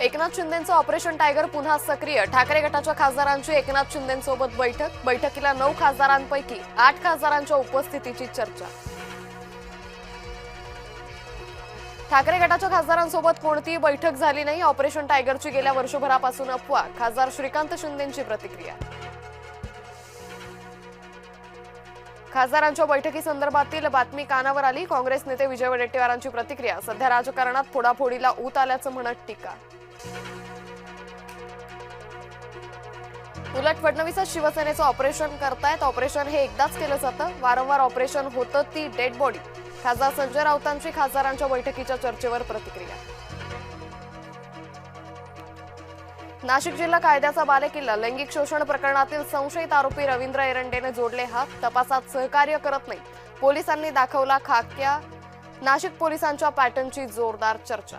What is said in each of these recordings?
Eknath शिंदेंचं operation tiger पुन्हा सक्रिय. ठाकरे गटाच्या खासदारांची एकनाथ शिंदेंसोबत बैठक. बैठकीला 9 खासदारांपैकी 8 खासदारांच्या उपस्थितीची चर्चा. ठाकरे गटाच्या खासदारांसोबत कोणतीही बैठक झाली नाही. ऑपरेशन टायगरची गेल्या वर्षभरापासून अफवा. खासदार श्रीकांत शिंदेंची प्रतिक्रिया. खासदारांच्या बैठकीसंदर्भातील बातमी कानावर आली. काँग्रेस नेते विजय वडेट्टीवारांची प्रतिक्रिया. सध्या राजकारणात फोडाफोडीला ऊत आल्याचं म्हणत टीका. उलट फडणवीसच शिवसेनेचं ऑपरेशन करतायत. ऑपरेशन हे एकदाच केलं जातं. वारंवार ऑपरेशन होतं ती डेड बॉडी. खासदार संजय राऊतांची खासदारांच्या बैठकीच्या चर्चेवर प्रतिक्रिया. नाशिक जिल्हा कायद्याचा बालेकिल्ला. लैंगिक शोषण प्रकरणातील संशयित आरोपी रवींद्र एरंडेने जोडले हात. तपासात सहकार्य करत नाही. पोलिसांनी दाखवला खाक्या. नाशिक पोलिसांच्या पॅटर्नची जोरदार चर्चा.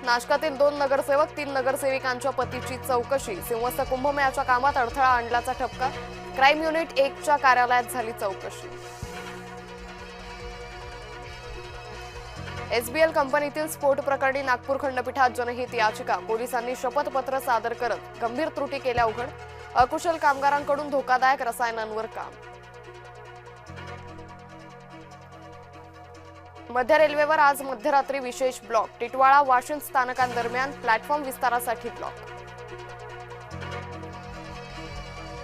नाशकातील 2 नगरसेवक 3 नगरसेविकांच्या पतीची चौकशी. सिंहस्थ कुंभमेळ्याच्या कामात अडथळा आणल्याचा ठपका. क्राईम युनिट 1च्या कार्यालयात झाली चौकशी. एसबीएल कंपनीतील स्फोट प्रकरणी नागपूर खंडपीठात जनहित याचिका. पोलिसांनी शपथपत्र सादर करत गंभीर त्रुटी केल्या उघड. अकुशल कामगारांकडून धोकादायक रसायनांवर काम. मध्य रेल्वेवर आज मध्यरात्री विशेष ब्लॉक. टिटवाळा वाशिंद स्थानकांदरम्यान प्लॅटफॉर्म विस्तारासाठी ब्लॉक.